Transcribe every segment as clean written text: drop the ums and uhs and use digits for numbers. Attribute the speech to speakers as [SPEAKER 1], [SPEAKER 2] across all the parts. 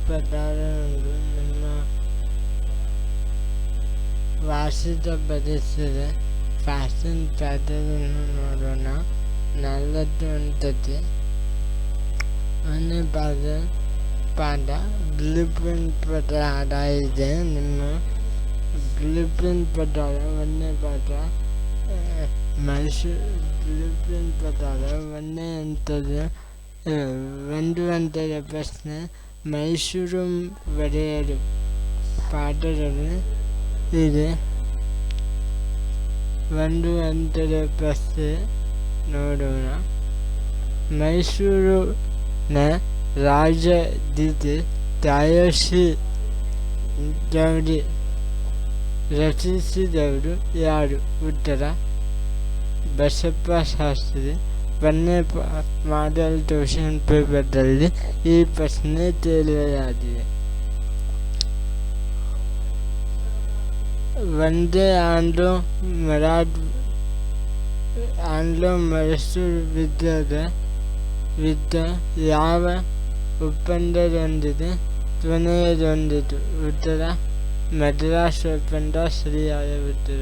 [SPEAKER 1] ಪ್ರಕಾರಗಳು ನಿಮ್ಮ ವಾರ್ಷಿಕ ಪರಿಸರ ಫ್ಯಾಷನ್ ಪ್ಯಾಟರ್ನನ್ನು ನೋಡೋಣ. 4 ಹಂತತೆ. ಪಾಠ ಬ್ಲೂ ಪ್ರಿಂಟ್ ಪ್ರಕಾರ ಇದೆ. ನಿಮ್ಮ ಬ್ಲೂ ಪ್ರಿಂಟ್ ಪ್ರಕಾರ 1ನೇ ಪಾಠ ಮೈಸೂರು ಬ್ಲೂ ಪ್ರಿಂಟ್ ಪ್ರಕಾರ 1ನೇ ಹಂತದ 1 ಹಂತದ ಪ್ರಶ್ನೆ ಮೈಸೂರು ಒಡೆಯರು ಪಾಠದಲ್ಲಿ ಇದೆ. 1 ಹಂತದ ಪ್ರಶ್ನೆ ನೋಡೋಣ. ಮೈಸೂರಿನ ರಾಜಧಾನಿ ತಯಾರಿಸಿ ರಚಿಸಿದವರು ಯಾರು? ಉತ್ತರ ಬಸಪ್ಪ ಶಾಸ್ತ್ರಿ. 1ನೇ ಮಾಡೆಲ್ ಕ್ವೆಶ್ಚನ್ ಪೇಪರ್ದಲ್ಲಿ ಈ ಪ್ರಶ್ನೆ ತೇಲಿಯಾಗಿದೆ. ಒಂದೇ ಆಂಗ್ಲೋ ಮೈಸೂರು ಯುದ್ಧ ಯಾವ ಒಪ್ಪಂದದೊಂದಿಗೆ ಕೊನೆಗೊಂಡಿತು? ಉತ್ತರ ಮದ್ರಾಸ್ ಒಪ್ಪಂದ. ಸರಿಯಾದ ಉತ್ತರ.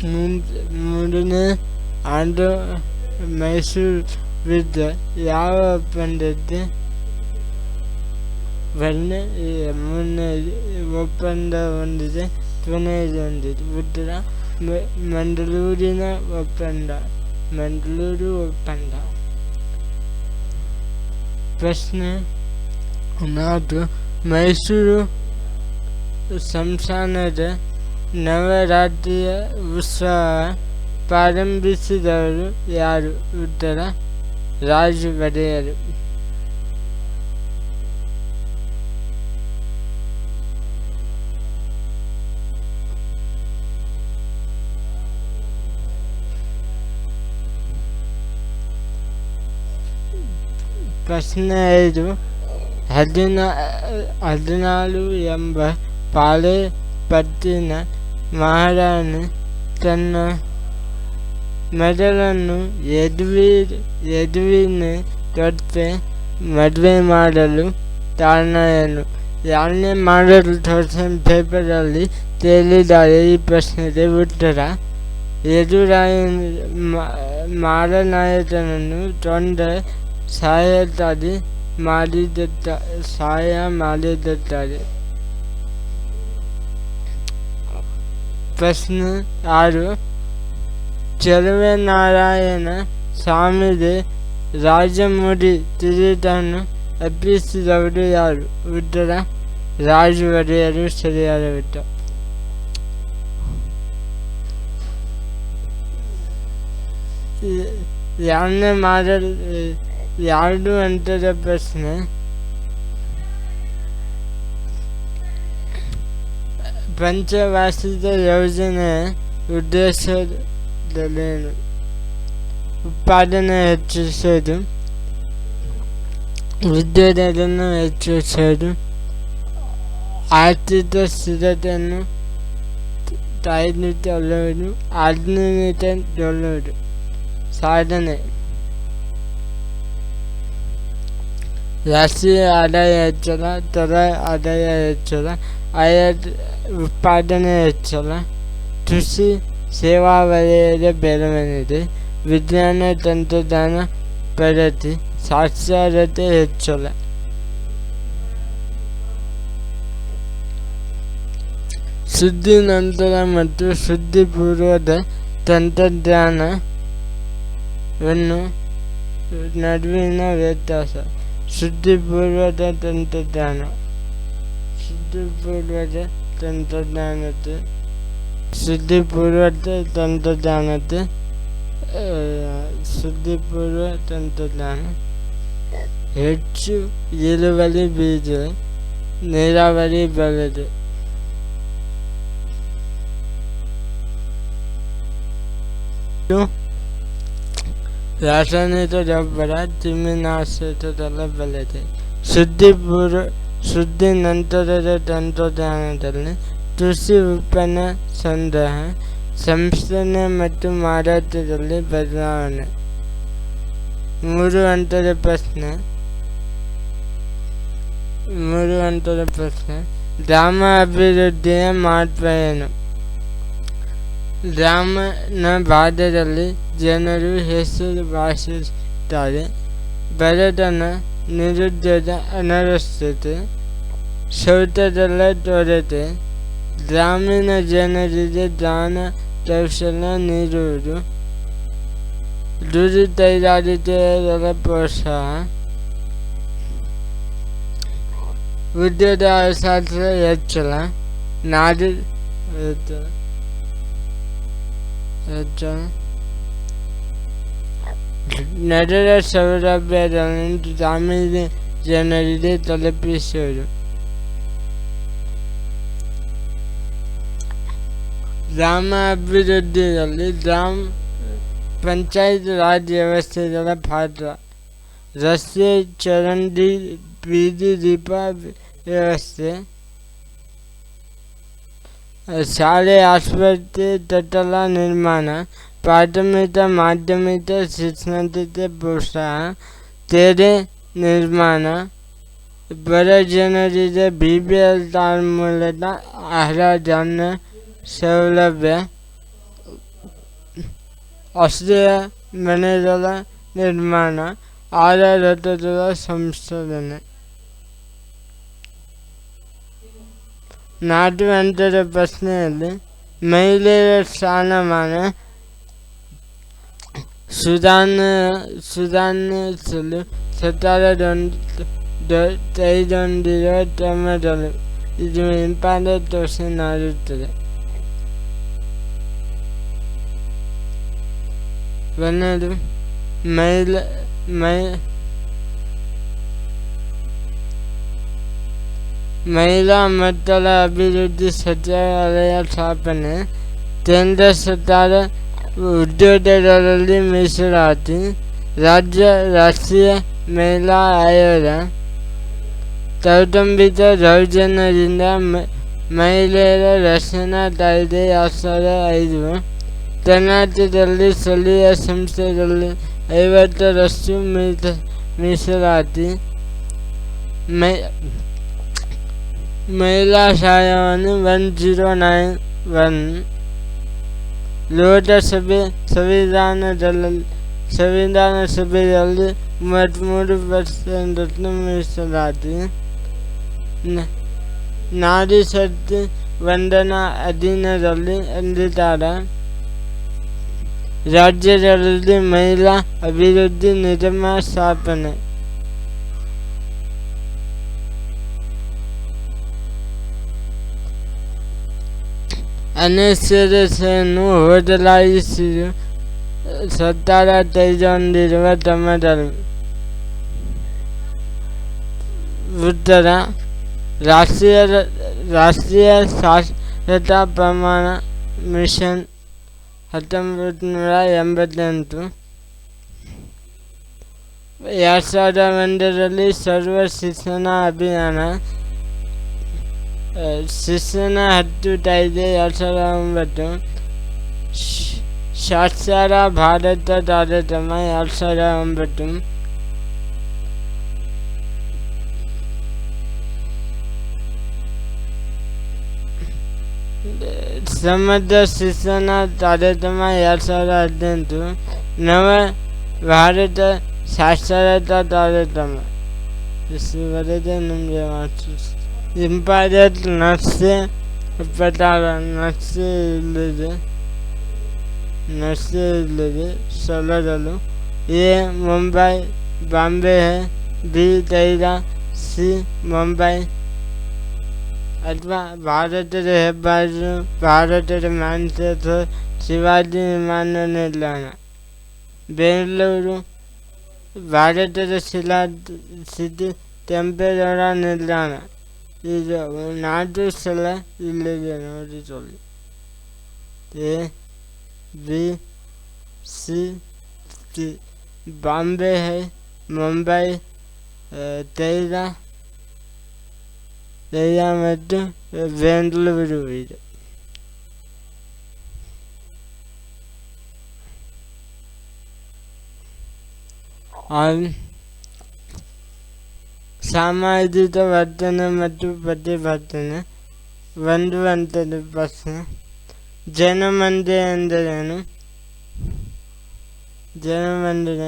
[SPEAKER 1] 3ನೇ ಆಂಗ್ಲೋ ಮೈಸೂರು ಯುದ್ಧ ಯಾವ ಒಪ್ಪಂದಕ್ಕೆ? 3ನೇ ಒಪ್ಪಂದ ಹೊಂದಿದೆ ಕೊನೆಗೊಂಡಿತು. ಉತ್ತರ ಮಂಗಳೂರಿನ ಒಪ್ಪಂದ. ಮಂಗಳೂರು ಒಪ್ಪಂದ. ಪ್ರಶ್ನೆ 4. ಮೈಸೂರು ಸಂಸ್ಥಾನದ ನವರಾತ್ರಿಯ ಉತ್ಸವ ಪ್ರಾರಂಭಿಸಿದವರು ಯಾರು? ಉತ್ತರ ರಾಜ ಒಡೆಯರು. ಪ್ರಶ್ನೆ 5. 14 ಎಂಬ ಪಾಳೆಪಟ್ಟಿನ ಮಹಾರಾಣಿ ತನ್ನ ಮೊದಲನ್ನು ಯದುವಿನ ಜೊತೆ ಮದುವೆ ಮಾಡಲು ಕಾರಣ ಏನು? 2ನೇ ಮಾಡೆಲ್ ಕ್ವೆಶ್ಚನ್ ಪೇಪರಲ್ಲಿ ತೇಲಿದ್ದಾರೆ. ಈ ಪ್ರಶ್ನೆಗೆ ಉತ್ತರ ಯದುರಾಯ ಮಾರನಾಯಕನನ್ನು ಕೊಂದ ಸಹಾಯ ಮಾಡಿರುತ್ತಾರೆ. ಪ್ರಶ್ನೆ 6. ಚೆಲುವನಾರಾಯಣ ಸ್ವಾಮಿಗೆ ರಾಜಮುಡಿ ಕಿರೀಟವನ್ನು ಅರ್ಪಿಸಿದವರು ಯಾರು? ಉತ್ತರ ರಾಜ ಒಡೆಯರು. ಸರಿಯಾದ ಉತ್ತರ. 2ನೇ ಮಾಡೆಲ್ 2 ಹಂತದ ಪ್ರಶ್ನೆ ಪಂಚವಾರ್ಷಿಕ ಯೋಜನೆಯ ಉದ್ದೇಶಗಳೇನು? ಉತ್ಪಾದನೆ ಹೆಚ್ಚಿಸುವುದು, ಉದ್ಯೋಗಗಳನ್ನು ಹೆಚ್ಚಿಸುವುದು, ಆರ್ಥಿಕ ಸ್ಥಿರತೆಯನ್ನು ಕಾಯ್ದುಕೊಳ್ಳುವುದು, ಆಧುನಿಕಗೊಳ್ಳುವುದು. ಸಾಧನೆ ರಾಷ್ಟ್ರೀಯ ಆದಾಯ ಹೆಚ್ಚಳ, ತರ ಆದಾಯ ಹೆಚ್ಚಳ, ಉತ್ಪಾದನೆ ಹೆಚ್ಚಳ, ಕೃಷಿ ಸೇವಾ ವಲಯದ ಬೆಳವಣಿಗೆ, ವಿಜ್ಞಾನ ತಂತ್ರಜ್ಞಾನ ಪ್ರಗತಿ, ಸಾಕ್ಷರತೆ ಹೆಚ್ಚಳ. ಸುದ್ದಿ ನಂತರ ಮತ್ತು ಸುದ್ದಿ ಪೂರ್ವದ ತಂತ್ರಜ್ಞಾನವನ್ನು ನಡುವಿನ ವ್ಯತ್ಯಾಸ. ಸುದ್ದಿಪೂರ್ವದ ತಂತ್ರಜ್ಞಾನ ಹೆಚ್ಚು ಇಳುವರಿ ಬೀಜ ನೀರಾವರಿ ಬೆಳೆದು ರಾಸಾಯನಿಕ ಗೊಬ್ಬರ ಕ್ರಿಮಿನಾಶಕಗಳ ಬಳಕೆ. ಸುದ್ದಿ ನಂತರದ ತಂತ್ರಜ್ಞಾನದಲ್ಲಿ ಕೃಷಿ ಉತ್ಪನ್ನ ಸಂಗ್ರಹ, ಸಂಸ್ಕರಣೆ ಮತ್ತು ಮಾರಾಟದಲ್ಲಿ ಬದಲಾವಣೆ. 3 ಹಂತದ ಪ್ರಶ್ನೆ ಮೂರು ಹಂತದ ಪ್ರಶ್ನೆ. ಗ್ರಾಮ ಅಭಿವೃದ್ಧಿಯ ಮಹತ್ವ ಏನು? ಗ್ರಾಮೀಣ ಭಾಗದಲ್ಲಿ ಜನರು ವಾಸಿಸುತ್ತಾರೆ. ಬಡತನ, ನಿರುದ್ಯೋಗ, ಅನಕ್ಷರತೆ, ಶೌಚಾಲಯ ಕೊರತೆ. ಗ್ರಾಮೀಣ ಜನರಿಗೆ ಜ್ಞಾನ ಕೌಶಲ್ಯ ನೀಡುವುದು, ದುಡಿ ಕೈಗಾರಿಕೆಗಳ ಪ್ರೋತ್ಸಾಹ, ಉದ್ಯೋಗ ಅವಕಾಶ ಹೆಚ್ಚಳ, ನಗರ ಸೌಲಭ್ಯಗಳನ್ನು ಗ್ರಾಮೀಣ ಜನರಿಗೆ ತಲುಪಿಸುವುದು. ಗ್ರಾಮ ಅಭಿವೃದ್ಧಿಯಲ್ಲಿ ಗ್ರಾಮ ಪಂಚಾಯತ್ ರಾಜ್ ವ್ಯವಸ್ಥೆಗಳ ಪಾತ್ರ. ರಸ್ತೆ, ಚರಂಡಿ, ಬೀದಿ ದೀಪ ವ್ಯವಸ್ಥೆ, ಶಾಲೆ, ಆಸ್ಪತ್ರೆ, ಕಟ್ಟಡ ನಿರ್ಮಾಣ, ಪ್ರಾಥಮಿಕ ಮಾಧ್ಯಮಿಕ ಶಿಕ್ಷಣಕ್ಕೆ ಪ್ರೋತ್ಸಾಹ, ಕೆರೆ ನಿರ್ಮಾಣ, ಬಡ ಜನರಿಗೆ BPL ಕಾರ್ಡ್ ಮೂಲಕ ಆಹಾರ ಧಾನ್ಯ ಸೌಲಭ್ಯ, ಆಶ್ರಯ ಮನೆಗಳ ನಿರ್ಮಾಣ, ಆಡಳಿತದ ಸಂಶೋಧನೆ. 4 ಹಂತದ ಪ್ರಶ್ನೆಯಲ್ಲಿ ಮಹಿಳೆಯರ ಸ್ಥಾನಮಾನ ಸುಧಾರಿಸಲು ಸರ್ಕಾರ ಕೈಗೊಂಡಿರುವ ಕ್ರಮಗಳು. ಇದು ಇಂಪಾರ್ಟೆಂಟ್ ಕ್ವಶನ್ ಆಗಿರುತ್ತದೆ. ಒಂದನೇದು ಮಹಿಳಾ ಮಕ್ಕಳ ಅಭಿವೃದ್ಧಿ ಸಚಿವಾಲಯ ಸ್ಥಾಪನೆ. ಕೇಂದ್ರ ಸರ್ಕಾರ ಉದ್ಯೋಗಗಳಲ್ಲಿ ಮೀಸಲಾತಿ. ರಾಷ್ಟ್ರೀಯ ಮಹಿಳಾ ಆಯೋಗ. ಕೌಟುಂಬಿಕ ದೌರ್ಜನ್ಯದಿಂದ ಮಹಿಳೆಯರ ರಕ್ಷಣಾ ಕಾಯ್ದೆ 2005. ಕರ್ನಾಟಕದಲ್ಲಿ ಸ್ಥಳೀಯ ಸಂಸ್ಥೆಗಳಲ್ಲಿ 50% ಮೀಸಲಾತಿ. ಮಹಿಳಾ ಸಹಾಯವಾಣಿ 1091. ಲೋಕಸಭೆ ಸಂವಿಧಾನ ಸಭೆಯಲ್ಲಿ 33% ಮೀಸಲಾತಿ. ನಾರಿ ಶಕ್ತಿ ವಂದನಾ ಅಧೀನದಲ್ಲಿ ಅಂಗೀಕಾರ. ರಾಜ್ಯದಲ್ಲಿ ಮಹಿಳಾ ಅಭಿವೃದ್ಧಿ ನಿಗಮ ಸ್ಥಾಪನೆ. ಅನಕ್ಷರತೆಯನ್ನು ಹೋಗಲಾಡಿಸಲು ಸರ್ಕಾರ ಕೈಗೊಂಡಿರುವ ಕ್ರಮಗಳು. ಉತ್ತರ: ರಾಷ್ಟ್ರೀಯ ಸಾಕ್ಷರತಾ ಪ್ರಮಾಣ ಮಿಷನ್ 1988. 2001ರಲ್ಲಿ ಸರ್ವ ಶಿಕ್ಷಣ ಅಭಿಯಾನ. ಶಿಕ್ಷಣ ಹಕ್ಕು ಕಾಯ್ದೆ 2009. ಸಾಕ್ಷರ ಭಾರತ ಕಾರ್ಯಕ್ರಮ 2009. ಸಮಗ್ರ ಶಿಕ್ಷಣ ಕಾರ್ಯಕ್ರಮ 2018. ನವ ಭಾರತ ಸಾಕ್ಷರತಾ ಕಾರ್ಯಕ್ರಮ. ಇಷ್ಟುವರೆಗೆ ನಿಮಗೆ ಇಂಪಾರ್ಟೆಂಟ್ ನಕ್ಷೆ ಪ್ರಕಾರ ನಕ್ಷೆ ಇಲ್ಲದೆ ಸ್ಥಳಗಳು. A Mumbai, Bombay, B Kaira, C Mumbai. ಅಥವಾ ಭಾರತದ ಹೆಬ್ಬಾಗಿಲು, ಭಾರತದ ಮ್ಯಾಂಚೆಸ್ಟರ್, ಶಿವಾಜಿ ವಿಮಾನ ನಿಲ್ದಾಣ. ಬೆಂಗಳೂರು, ಭಾರತದ ಸಿಟಿ ಕೆಂಪೇಗೌಡ ನಿಲ್ದಾಣ. ಇದು 4 ಸ್ಥಳ ಇಲ್ಲಿದೆ ನೋಡಿಕೊಳ್ಳಿ. A, B, C, D. Bombay high, Mumbai, Kaira ಮತ್ತು ಬೆಂಗಳೂರು ಇದೆ. ಸಾಮಾಜಿಕ ವರ್ತನೆ ಮತ್ತು ಪ್ರತಿಭಟನೆ. ಒಂದು ಹಂತದ ಪ್ರಶ್ನೆ. ಜನಮಂದಿರ ಎಂದರೇನು? ಜನಮಂದಿರ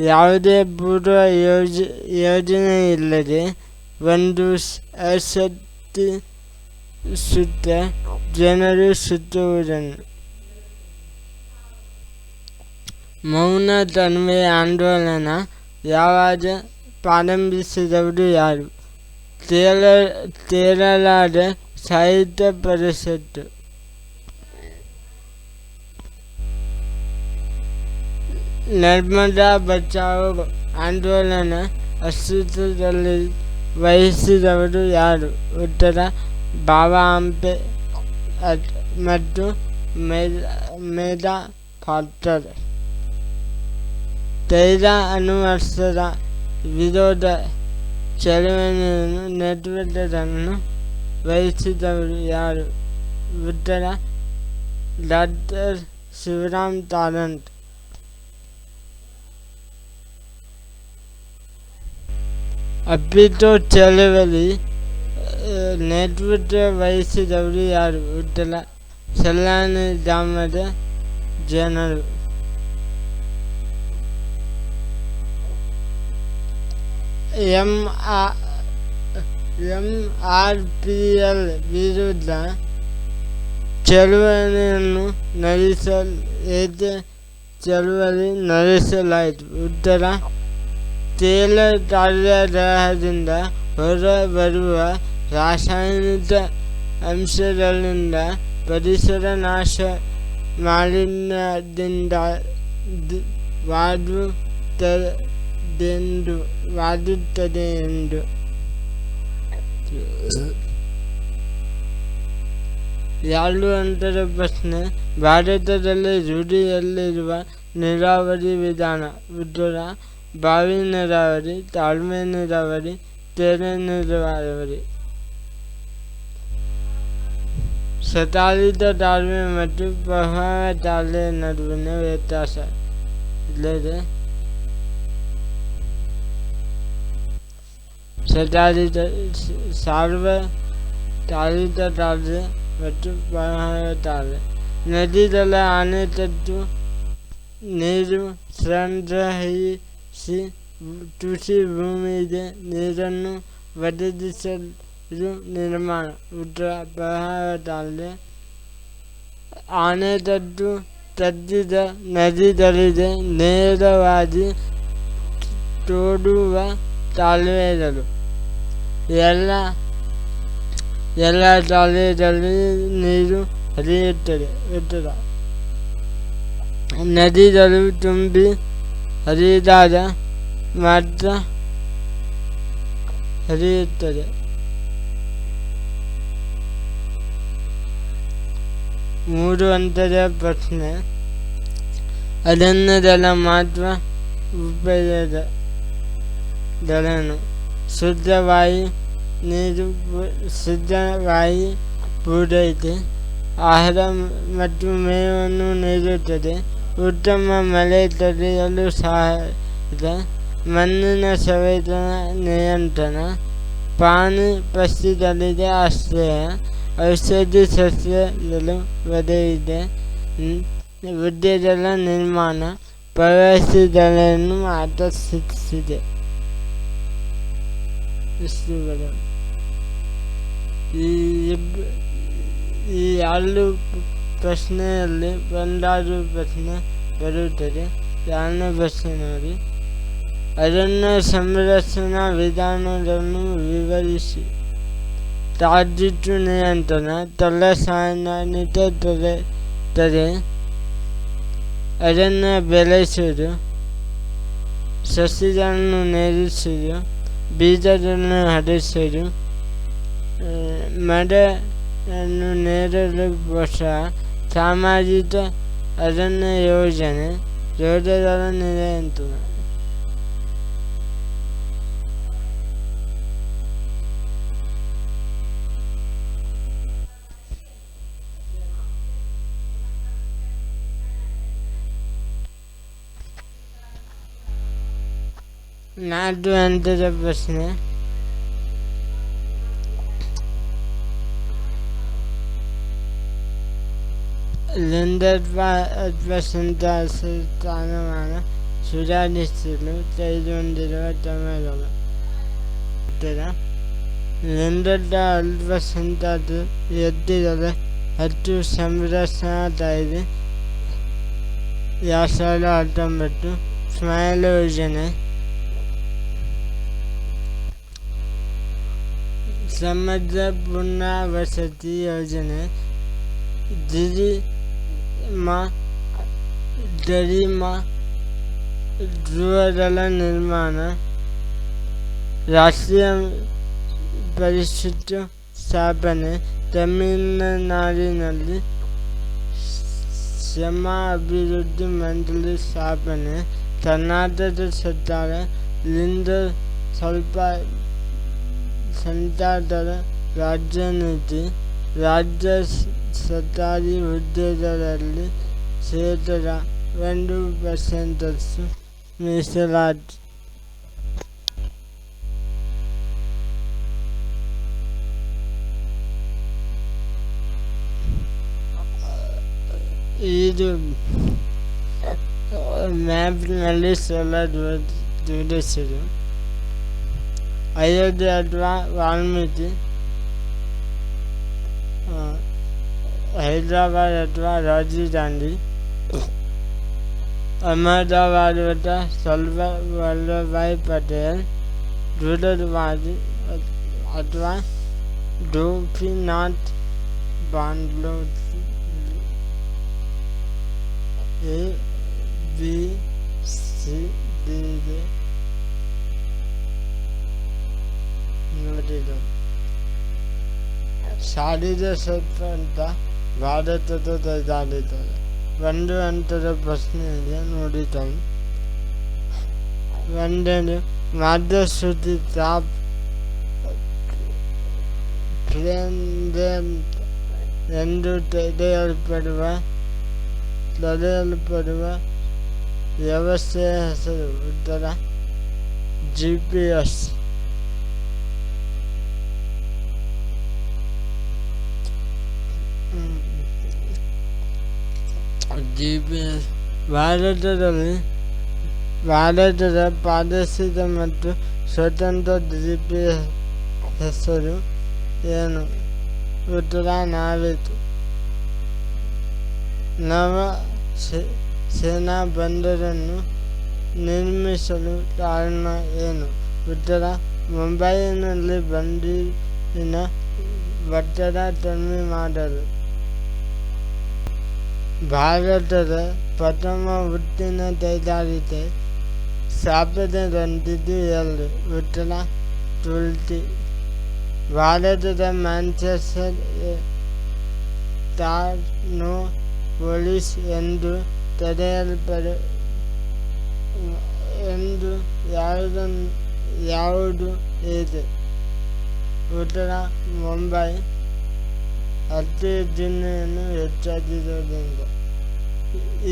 [SPEAKER 1] ಯಾವುದೇ ಪೂರ್ವ ಯೋಜನೆ ಇಲ್ಲದೆ ಒಂದು ಆಸಕ್ತಿ ಸುತ್ತ ಜನರು ಸುತ್ತುವುದನ್ನು. ಮೌನ ತನ್ಮಯ ಆಂದೋಲನ ಯಾವಾಗ ಪ್ರಾರಂಭಿಸಿದವರು ಯಾರು? ಕೇರಳದ ಸಾಹಿತ್ಯ ಪರಿಷತ್ತು. ನರ್ಮದಾ ಬಚಾವೋ ಆಂದೋಲನ ಅಸ್ತಿತ್ವದಲ್ಲಿ ವಹಿಸಿದವರು ಯಾರು? ಉತ್ತರ ಬಾಬಾ ಹಂಪೆ ಮತ್ತು ಮೇಧಾ ಪಾಟೀಲ್. ತೈಲ ಅನುವರ್ಷದ ವಿರೋಧ ಚಳವಳಿಯನ್ನು ನೇತೃತ್ವವನ್ನು ವಹಿಸಿದವರು ಯಾರು? ಉತ್ತರ ಡಾಕ್ಟರ್ ಶಿವರಾಮ್ ಕಾರಂತ್. ಅಪ್ಪಿತೋ ಚಳವಳಿ ನೇತೃತ್ವ ವಹಿಸಿದವರು ಯಾರು? ಉತ್ತರ ಸಲ್ಲಾನಿ ಗ್ರಾಮದ ಜನರು. MRPL ವಿರುದ್ಧ ಚಳವಳಿಯನ್ನು ಚಳವಳಿ ನಡೆಸಲಾಯಿತು? ಉತ್ತರ ತೈಲ ಕಾರ್ಯಾಗಾರದಿಂದ ಹೊರಬರುವ ರಾಸಾಯನಿಕ ಅಂಶಗಳಿಂದ ಪರಿಸರ ನಾಶ ಮಾಲಿನ್ಯದಿಂದ ವಾದುತ್ತದೆ ಎಂದು. ಎರಡು ಹಂತದ ಪ್ರಶ್ನೆ. ಭಾರತದಲ್ಲಿ ರೂಢಿಯಲ್ಲಿರುವ ನೀರಾವರಿ ವಿಧಾನ. ಉತ್ತರ ಬಾವಿ ನೀರಾವರಿ, ತಾಳ್ಮೆ ನೀರಾವರಿ, ಕೆರೆ ನೀರಾವರಿ. ಸಕಾಲಿಕ ತಾಳ್ಮೆ ಮತ್ತು ಪ್ರವಾಹ ತಾಳ್ಮೆ ನಡುವಿನ ವ್ಯತ್ಯಾಸ ಇಲ್ಲದೆ ಸಾರ್ವಕಾಲಿಕ ತಾಳ್ಮೆ ಮತ್ತು ಪ್ರವಾಹ ತಾಳ್ಮೆ. ನದಿಗಳ ಅಣೆಕಟ್ಟು ನೀರು ಸಂಗ್ರಹಿಸಿ ಕೃಷಿ ಭೂಮಿಗೆ ನೀರನ್ನು ಒದಗಿಸಲು ನಿರ್ಮಾಣ. ಉತ್ತರ ಪ್ರವಾಹ ತಾಳ್ಮೆ. ಅಣೆಕಟ್ಟು ಕಟ್ಟಿದ ನದಿಗಳಿಗೆ ನೇರವಾಗಿ ತೋಡುವ ಕಾಲುವೆಗಳು. ಎಲ್ಲ ಕಾಲುವೆಗಳಲ್ಲಿ ನೀರು ಹರಿಯುತ್ತದೆ. ಉತ್ತರ ನದಿಗಳು ತುಂಬಿ ಹರಿದಾಗ ಮಾತ್ರ ಹರಿಯುತ್ತದೆ. ಮೂರು ಹಂತದ ಪ್ರಶ್ನೆ. ಅರಣ್ಯಗಳ ಮಹತ್ವ ಉಪಯೋಗಗಳೇನು? ಶುದ್ಧವಾಯು ನೀರು, ಶುದ್ಧವಾಯು ಪೂರೈಕೆ, ಆಹಾರ ಮತ್ತು ಮೇವನ್ನು ನೀಡುತ್ತದೆ, ಉತ್ತಮ ಮಳೆ ತಡೆಯಲು ಸಹಾಯ, ಮಣ್ಣಿನ ಸವೆತನ ನಿಯಂತ್ರಣ, ಪ್ರಾಣಿ ಪಕ್ಷಿಗಳಿಗೆ ಆಶ್ರಯ, ಔಷಧಿ ಸಸ್ಯಗಳು ಒದಗಿದೆ, ಉದ್ಯಾನಗಳ ನಿರ್ಮಾಣ, ಪ್ರವಾಸಿಗರನ್ನು ಆಕರ್ಷಿಸಿದೆ. ಇಷ್ಟುಗಳು. ಈ ಎರಡು ಪ್ರಶ್ನೆಯಲ್ಲಿ ಒಂದಾದರೂ ಪ್ರಶ್ನೆ ಬರುತ್ತದೆ. ಎರಡನೇ ಪ್ರಶ್ನೆ ನೋಡಿ. ಅರಣ್ಯ ಸಂರಕ್ಷಣಾ ವಿಧಾನಗಳನ್ನು ವಿವರಿಸಿ. ಕಾಡ್ಗಿಚ್ಚು ನಿಯಂತ್ರಣ, ಕಳ್ಳಸಾಗಾಣಿಕೆ ತಡೆ, ಅರಣ್ಯ ಬೆಳೆಸುವುದು, ಸಸಿಗಳನ್ನು ನೆಲೆಸುವುದು, ಬೀಜಗಳನ್ನು ಹರಡಿಸುವುದು, ಮರವನ್ನು ನೆಡಲು ಪ್ರೋತ್ಸಾಹ, ಸಾಮಾಜಿಕ ಅರಣ್ಯ ಯೋಜನೆ, ರೋಗಗಳ ನಿಯಂತ್ರಣ. ನಾಟುವಂಥದ ಪ್ರಶ್ನೆ. ಲಿಂಗತ್ವ ಅಥವಾ ಸ್ಥಾನಮಾನ ಸುಧಾರಿಸಲು ತೆಗೆದುಕೊಂಡಿರುವ ಕ್ರಮಗಳು. ಉತ್ತರ: ಲಿಂಗದ ಅಲ್ಪಸಂಖ್ಯಾತರು ಎದ್ದಿರಲು ಹೆಚ್ಚು ಸಂರಕ್ಷಣಾ ಇದೆ. 2019 ಸ್ಮೈಲ್ ಯೋಜನೆ. ಸಮಗ್ರ ಪುನರ್ವಸತಿ ಯೋಜನೆ. ಗರಿಮಾ ಗೃಹಗಳ ನಿರ್ಮಾಣ. ರಾಷ್ಟ್ರೀಯ ಪರಿಷತ್ತು ಸ್ಥಾಪನೆ. ತಮಿಳುನಾಡಿನಲ್ಲಿ ಶ್ರಮ ಅಭಿವೃದ್ಧಿ ಮಂಡಳಿ ಸ್ಥಾಪನೆ. ಕರ್ನಾಟಕ ಸರ್ಕಾರ ಲಿಂಗ ಸಂಖ್ಯಾತರ ರಾಜ್ಯ ನೀತಿ. ರಾಜ್ಯ ಸರ್ಕಾರಿ ಹುದ್ದೆಗಳಲ್ಲಿ ಶೇಕಡ 1% ಮೀಸಲಾತಿ. ಇದು ಮ್ಯಾಪ್ನಲ್ಲಿ ತೋರಿಸಿದೆ. ಅಯೋಧ್ಯೆ ಅಥವಾ ವಾಲ್ಮೀಕಿ. ಹೈದರಾಬಾದ್ ಅಥವಾ ರಾಜೀವ್ ಗಾಂಧಿ. ಅಹಮದಾಬಾದ್ ಸರ್ದಾರ್ ವಲ್ಲಭಭಾಯ್ ಪಟೇಲ್. ದೂರವಾದಿ ಅಥವಾ Gopinath ಬಾಂಗ್ಲೋರ್. A, B, C, D ನೋಡಿದ. ಶಾರೀರ ಸ್ವತಂತ್ರ ಭಾರತದ ಕೈಗಾರಿಕೆಗಳು. 1 ಹಂತದ ಪ್ರಶ್ನೆಗೆ ನೋಡಿದ್ದಾನೆ. 1 ಮಾರ್ಗಸೂಚಿ ಟಾಪ್ ಫ್ರೇಮ್ವರ್ಕ್ ಎಂದು ಕರೆಯಲ್ಪಡುವ ವ್ಯವಸ್ಥೆಯ ಹೆಸರು. ಉತ್ತರ: GPS. ಭಾರತದ ಪ್ರಾದೇಶಿಕ ಮತ್ತು ಸ್ವತಂತ್ರ GPS ಹೆಸರು ಏನು? ಉತ್ತರ: ನಾವಿಕ್. ನವ ಸೇನಾ ಬಂದರನ್ನು ನಿರ್ಮಿಸಲು ಕಾರಣ ಏನು? ಉತ್ತರ: ಮುಂಬೈನಲ್ಲಿ ಬಂದರಿನ ಒತ್ತಡ ಕಡಿಮೆ ಮಾಡಲು. ಭಾರತದ ಪ್ರಥಮ ಉಕ್ಕಿನ ಕೈಗಾರಿಕೆ ಸ್ಥಾಪನೆಗೊಂಡಿದ್ದು ಎಲ್ಲಿ? ಉತ್ತರ: ತುರ್ಕಿ. ಭಾರತದ ಮ್ಯಾಂಚೆಸ್ಟರ್ ಪೊಲೀಸ್ ಎಂದು ಎಂದು ಯಾವುದು ಇದೆ? ಉತ್ತರ: ಮುಂಬೈ. ಅತಿಥಿಯನ್ನು ಹೆಚ್ಚಾಗಿರುವುದರಿಂದ.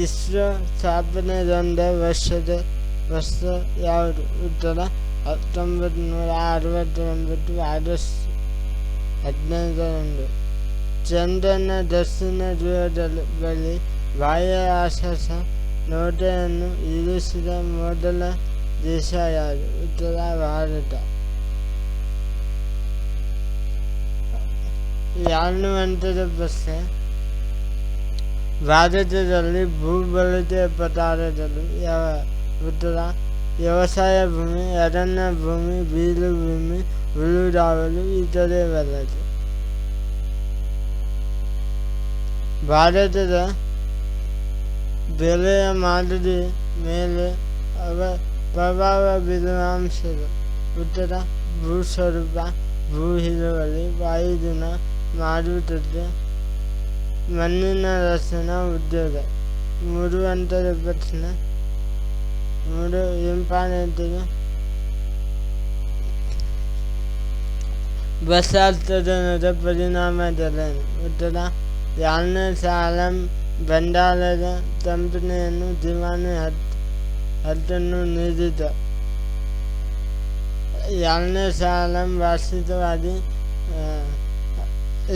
[SPEAKER 1] ಇಸ್ರೋ ಸ್ಥಾಪನೆಗೊಂಡ ವರ್ಷ ಯಾವುದು? ಉತ್ತರ: 1969 ಆಗಸ್ಟ್ 15ರಂದು. ಚಂದ್ರನ ದಕ್ಷಿಣ ಧ್ರುವದ ಬಳಿ ಬಾಹ್ಯಾಕಾಶ ನೌಕೆಯನ್ನು ಇಳಿಸಿದ ಮೊದಲ ದೇಶ ಯಾವುದು? ಉತ್ತರ: ಭಾರತ. 2 ಹಂತದ ಪ್ರಶ್ನೆ. ಭಾರತದಲ್ಲಿ ಭೂಬಳಕೆಯ ಪ್ರಕಾರಗಳು ಯಾವ? ಉತ್ತರ: ವ್ಯವಸಾಯ ಭೂಮಿ, ಅರಣ್ಯ ಭೂಮಿ, ಬೀಳು ಭೂಮಿ, ಹುಲ್ಲುಗಾವಲು, ಇತರೆ ಬಳಕೆ. ಭಾರತದ ಬೆಳೆಯ ಮಾದರಿ ಮೇಲೆ ಪ್ರಭಾವ ಬೀರುವ ಅಂಶಗಳು. ಉತ್ತರ: ಭೂಸ್ವರೂಪ, ಭೂ ಹಿಡುವಳಿ, ವಾಯುಗುಣ, ಮಾರುಕಟ್ಟೆ, ಮಣ್ಣಿನ ರಚನಾ ಉದ್ಯೋಗ. 3 ಹಂತದ ಪ್ರಶ್ನೆ. 3 ಇಂಪಾರ್ಟೆಂಟ್. ಬಸಾಲ್ತದ ಪರಿಣಾಮಗಳೇನು? ಉತ್ತರ: 2ನೇ ಸಾಲಂ ಬಂಡವಾಳದ ಕಂಪನಿಯನ್ನು ದಿವಾಳಿ ಹಕ್ಕನ್ನು ನೀಡಿದ. 2ನೇ ಸಾಲ ವಾರ್ಷಿಕವಾಗಿ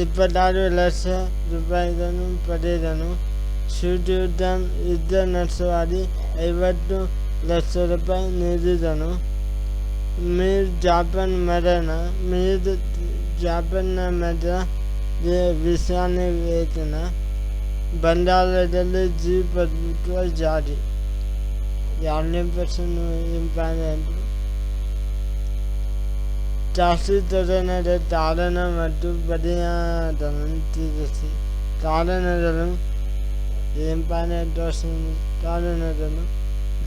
[SPEAKER 1] 26,00,000 ರೂಪಾಯಿಗಳನ್ನು ಪಡೆದನು. ಯುದ್ಧ ನಡೆಸುವಾಗಿ 50,00,000 ರೂಪಾಯಿ ನೀಡಿದನು. ಮೀರ್ ಜಾಫರ್ ಮರಣ. ಮೀರ್ ಜಾಫರ್ನ ಮಗ ವಿಚಾರಣೆ ವೇತನ. ಬಂಡಾಯದಲ್ಲಿ ಪ್ರಭುತ್ವ ಜಾರಿ. 2% ಇಂಪಾಯರ್. ತಹಸೀಲ್ದಾರರ ತಾಡನ ಮತ್ತು ಪರಿಹಾರವನ್ನು ತೀರಿಸಿ. ತಾಡನಗಳು ತಾಡನಗಳು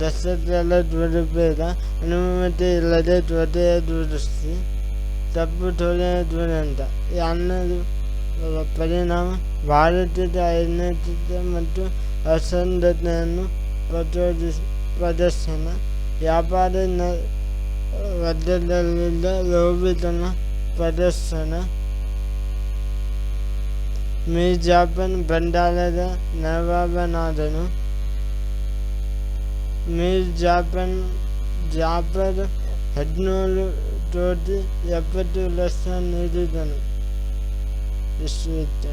[SPEAKER 1] ದಶಕಗಳ ದುರುಪಯೋಗ, ಅನುಮತಿ ಇಲ್ಲದೆ ತ್ವರೆಯ ದುರಸ್ತಿ, ತಪ್ಪು ತೊಳೆಯ ದುರಂತ. 2ನೇದು ಪರಿಣಾಮ ಭಾರತದ ಅನೈತಿಕ ಮತ್ತು ಅಸಂಧತೆಯನ್ನು ಪ್ರದರ್ಶನ. ವ್ಯಾಪಾರ ವಲಯದಲ್ಲಿದ್ದ ಲೋಭಿತನ ಪ್ರದರ್ಶನ. ಮೀರ್ ಜಾಫರ್ ಬಂಡಾಯದ ನವಾಬನಾದನು. ಮೀರ್ ಜಾಫರ್ 17,70,00,000 ನೀಡಿದನು. ಇಷ್ಟು ಇತ್ತು.